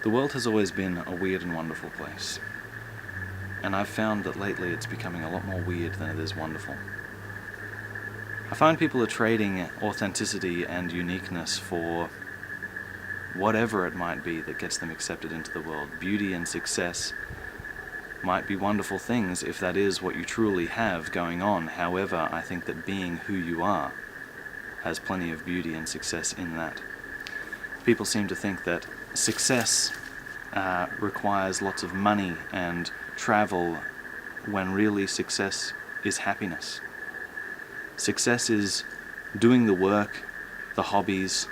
The world has always been a weird and wonderful place, and I've found that lately it's becoming a lot more weird than it is wonderful. I find people are trading authenticity and uniqueness for whatever it might be that gets them accepted into the world. Beauty and success might be wonderful things if that is what you truly have going on. However, I think that being who you are has plenty of beauty and success in that. People seem to think that success requires lots of money and travel, when really success is happiness. Success is doing the work, the hobbies,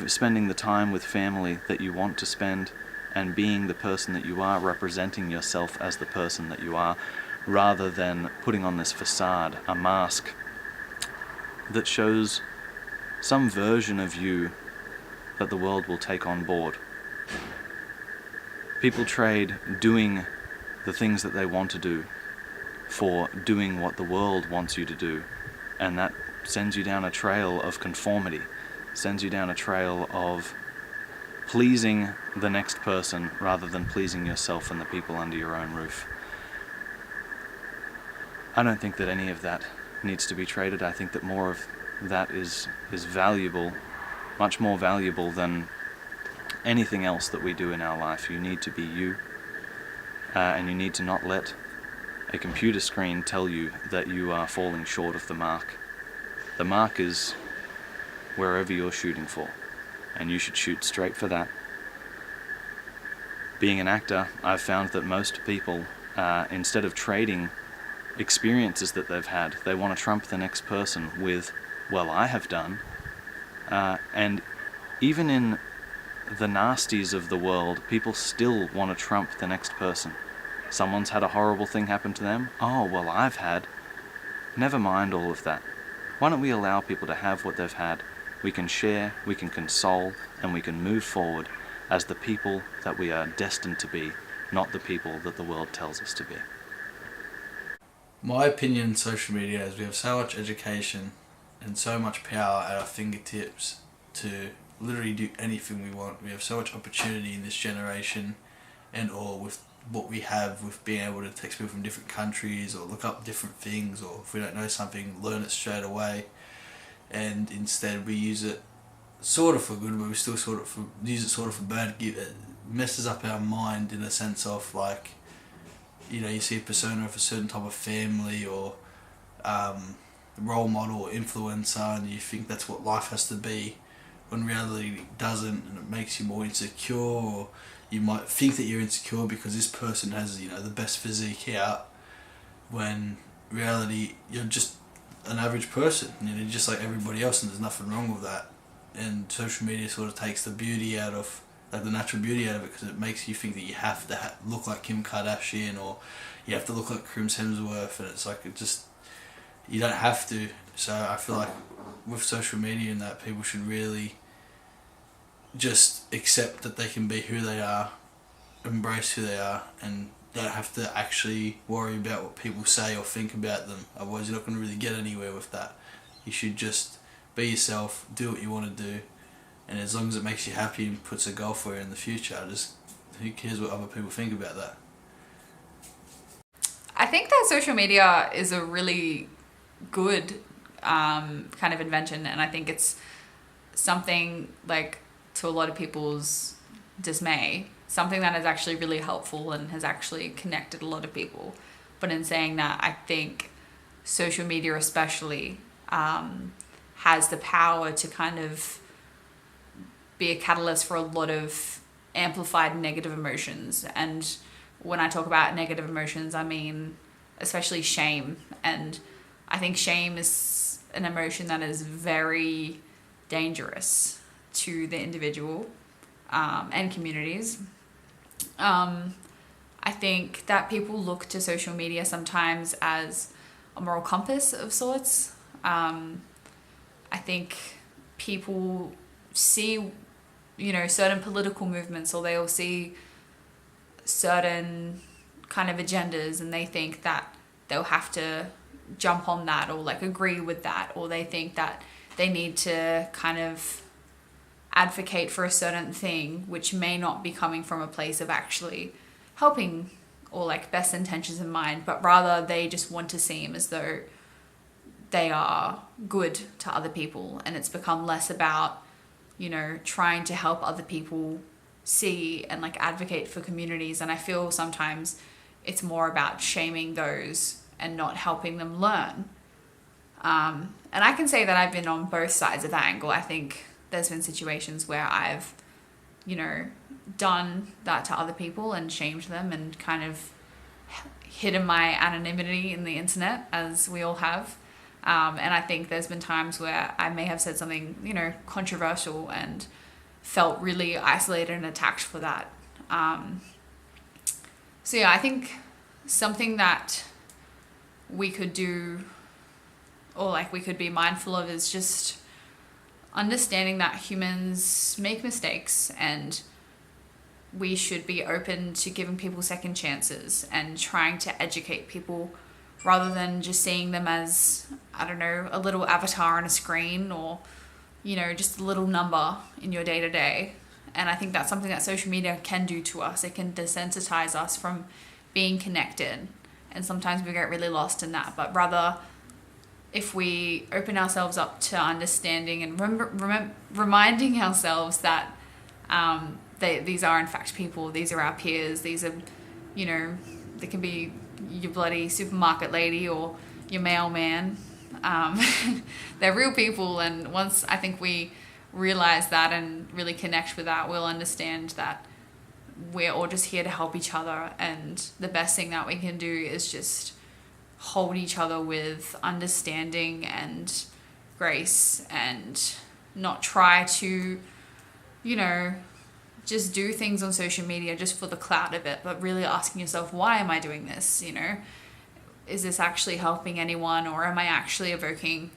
spending the time with family that you want to spend, and being the person that you are, representing yourself as the person that you are, rather than putting on this facade, a mask that shows some version of you that the world will take on board. People trade doing the things that they want to do for doing what the world wants you to do, and that sends you down a trail of conformity, sends you down a trail of pleasing the next person rather than pleasing yourself and the people under your own roof. I don't think that any of that needs to be traded. I think that more of that is valuable, much more valuable than anything else that we do in our life. You need to be you, and you need to not let a computer screen tell you that you are falling short of the mark. The mark is wherever you're shooting for, and you should shoot straight for that. Being an actor, I've found that most people, instead of trading experiences that they've had, they want to trump the next person with, well, I have done. And even in the nasties of the world, people still want to trump the next person. Someone's had a horrible thing happen to them. Oh, well, I've had. Never mind all of that. Why don't we allow people to have what they've had? We can share, we can console, and we can move forward as the people that we are destined to be, not the people that the world tells us to be. My opinion on social media is we have so much education and so much power at our fingertips to literally do anything we want. We have so much opportunity in this generation, and or with what we have with being able to text people from different countries or look up different things, or if we don't know something, learn it straight away. And instead we use it sort of for good, but we still use it sort of for bad. It messes up our mind in a sense of, like, you know, you see a persona of a certain type of family or role model or influencer, and you think that's what life has to be, when reality it doesn't, and it makes you more insecure, or you might think that you're insecure because this person has, you know, the best physique out, when reality you're just an average person, you know, just like everybody else, and there's nothing wrong with that. And social media sort of takes the beauty out of, like, the natural beauty out of it, because it makes you think that you have to look like Kim Kardashian, or you have to look like Chris Hemsworth, and it's like, it just, you don't have to. So I feel like with social media and that, people should really just accept that they can be who they are, embrace who they are, and don't have to actually worry about what people say or think about them. Otherwise you're not going to really get anywhere with that. You should just be yourself, do what you want to do, and as long as it makes you happy and puts a goal for you in the future, just who cares what other people think about that. I think that social media is a really good kind of invention, and I think it's something, like, to a lot of people's dismay, something that is actually really helpful and has actually connected a lot of people. But in saying that, I think social media especially has the power to kind of be a catalyst for a lot of amplified negative emotions. And when I talk about negative emotions, I mean especially shame. And I think shame is an emotion that is very dangerous to the individual and communities. I think that people look to social media sometimes as a moral compass of sorts. I think people see, you know, certain political movements, or they'll see certain kind of agendas, and they think that they'll have to jump on that, or like agree with that, or they think that they need to kind of advocate for a certain thing, which may not be coming from a place of actually helping or like best intentions in mind, but rather they just want to seem as though they are good to other people. And it's become less about, you know, trying to help other people see and like advocate for communities. And I feel sometimes it's more about shaming those and not helping them learn. And I can say that I've been on both sides of that angle. I think there's been situations where I've, you know, done that to other people and shamed them and kind of hidden my anonymity in the internet, as we all have. And I think there's been times where I may have said something, you know, controversial and felt really isolated and attacked for that. So yeah, I think something that we could do, or like we could be mindful of, is just understanding that humans make mistakes, and we should be open to giving people second chances and trying to educate people rather than just seeing them as, I don't know, a little avatar on a screen, or, you know, just a little number in your day to day. And I think that's something that social media can do to us. It can desensitize us from being connected. And sometimes we get really lost in that. But rather, if we open ourselves up to understanding and reminding ourselves that these are in fact people, these are our peers, these are, you know, they can be your bloody supermarket lady or your mailman. They're real people, and once I think we realize that and really connect with that, we'll understand that we're all just here to help each other, and the best thing that we can do is just hold each other with understanding and grace, and not try to, you know, just do things on social media just for the clout of it, but really asking yourself, why am I doing this? You know, is this actually helping anyone, or am I actually evoking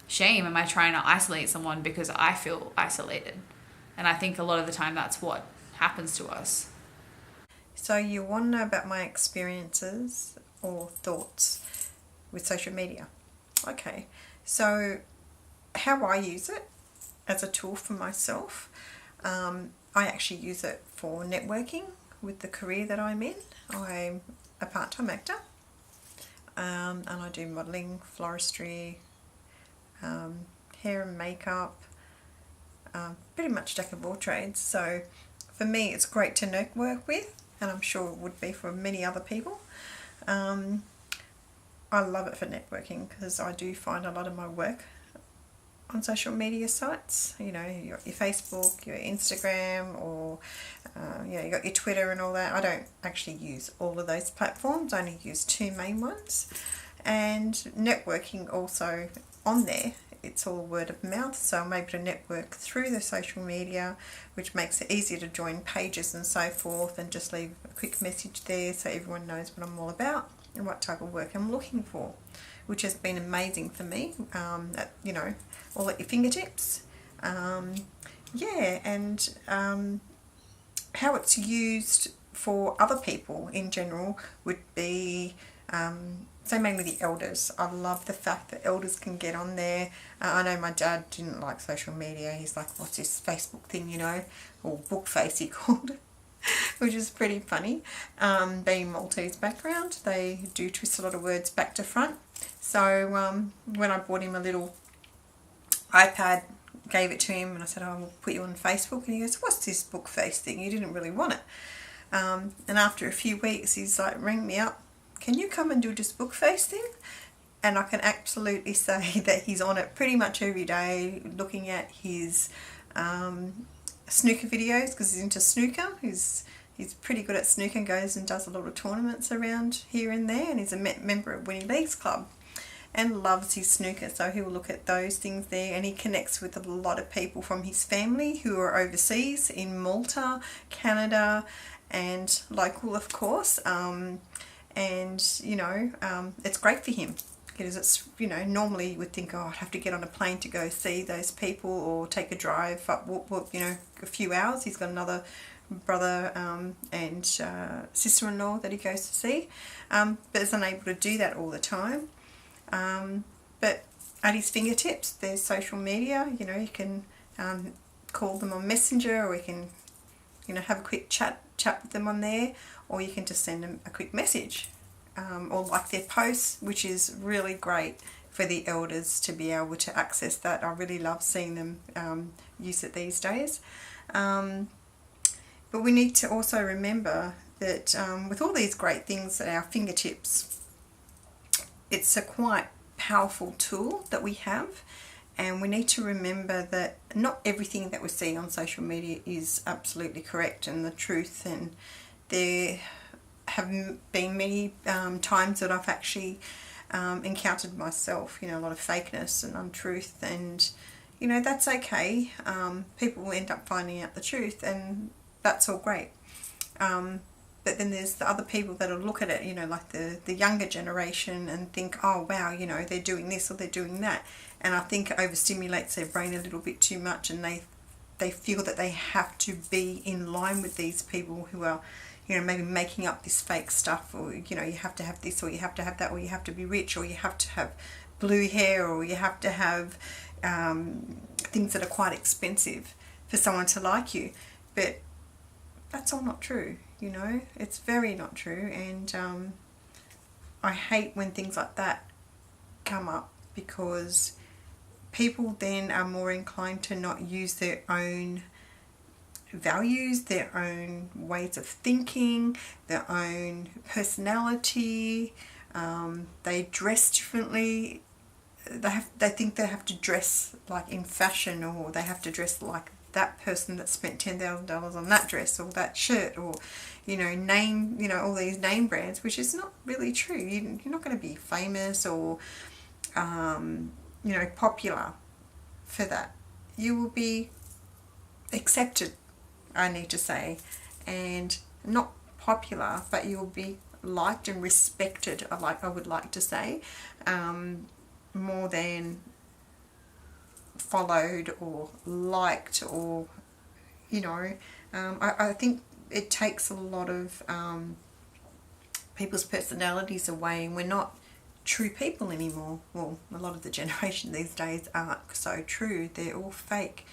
shame? Am I trying to isolate someone because I feel isolated? And I think a lot of the time that's what happens to us. So you want to know about my experiences or thoughts with social media? Okay, so how I use it as a tool for myself. I actually use it for networking with the career that I'm in. I'm a part-time actor, and I do modelling, floristry, hair and makeup, pretty much jack of all trades. So for me it's great to network with, and I'm sure it would be for many other people. I love it for networking because I do find a lot of my work on social media sites, you know, your Facebook, your Instagram, or you know, you got your Twitter and all that. I don't actually use all of those platforms, I only use two main ones. And networking also on there, it's all word of mouth, so I'm able to network through the social media, which makes it easier to join pages and so forth, and just leave a quick message there so everyone knows what I'm all about and what type of work I'm looking for, which has been amazing for me. You know, all at your fingertips. Yeah, and how it's used for other people in general would be, so mainly the elders. I love the fact that elders can get on there. I know my dad didn't like social media. He's like, what's this Facebook thing, you know, or Bookface he called it, which is pretty funny. Being Maltese background, they do twist a lot of words back to front. So when I bought him a little iPad, gave it to him, and I said, oh, we'll put you on Facebook, and he goes, what's this Bookface thing? You didn't really want it. And after a few weeks, he's like, ring me up, can you come and do this Bookface thing? And I can absolutely say that he's on it pretty much every day, looking at his snooker videos, because he's into snooker. He's pretty good at snooker, goes and does a lot of tournaments around here and there, and he's a member of Winnie League's club and loves his snooker, so he'll look at those things there. And he connects with a lot of people from his family who are overseas in Malta, Canada, and local, of course. And you know, it's great for him, because it's, you know, normally you would think, oh, I'd have to get on a plane to go see those people, or take a drive up, you know, a few hours. He's got another brother and sister-in-law that he goes to see, but is unable to do that all the time. But at his fingertips, there's social media. You know, you can call them on Messenger, or we can, have a quick chat with them on there, or you can just send them a quick message, or like their posts, which is really great for the elders to be able to access that. I really love seeing them use it these days. But we need to also remember that with all these great things at our fingertips, it's a quite powerful tool that we have, and we need to remember that not everything that we see on social media is absolutely correct and the truth, and there have been many times that I've actually encountered myself, a lot of fakeness and untruth, and that's okay. People will end up finding out the truth, and that's all great. But then there's the other people that'll look at it, like the younger generation, and think, oh wow, they're doing this or they're doing that. And I think it overstimulates their brain a little bit too much, and they feel that they have to be in line with these people who are, maybe making up this fake stuff, or, you have to have this, or you have to have that, or you have to be rich, or you have to have blue hair, or you have to have things that are quite expensive for someone to like you. But that's all not true. It's very not true, and I hate when things like that come up, because people then are more inclined to not use their own values, their own ways of thinking, their own personality. They dress differently. They think they have to dress like in fashion, or they have to dress like that person that spent $10,000 on that dress or that shirt, or name all these name brands, which is not really true. You're not going to be famous or popular for that. You will be accepted, I need to say, and not popular, but you will be liked and respected, I would like to say, more than followed or liked, or I think it takes a lot of people's personalities away, and we're not true people anymore. Well, a lot of the generation these days aren't so true. They're all fake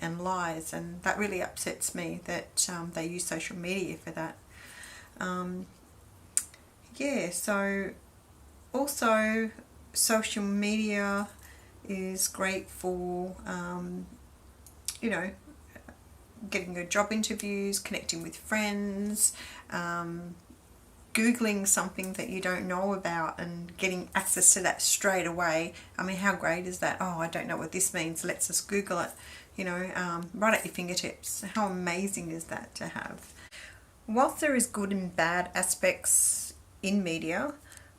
and lies, and that really upsets me that they use social media for that. So also social media is great for getting good job interviews, connecting with friends, Googling something that you don't know about and getting access to that straight away. I mean, how great is that? Oh, I don't know what this means, let's just Google it, right at your fingertips. How amazing is that to have? Whilst there is good and bad aspects in media,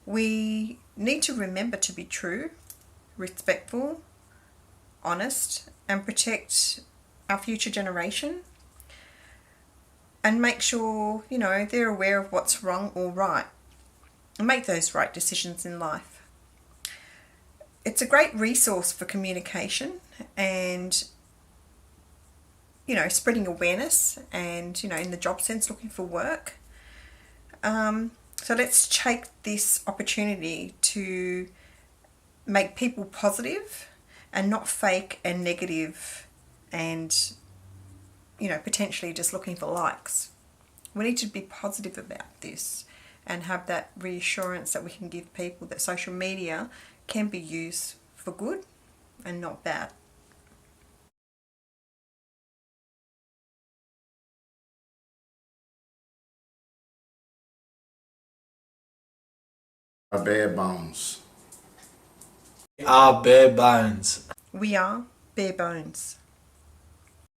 we need to remember to be true, respectful, honest, and protect our future generation, and make sure they're aware of what's wrong or right, and make those right decisions in life. It's a great resource for communication and spreading awareness, and in the job sense, looking for work. So let's take this opportunity to make people positive and not fake and negative, and potentially just looking for likes. We need to be positive about this and have that reassurance that we can give people that social media can be used for good and not bad. Are bare bones. We are bare bones. We are bare bones.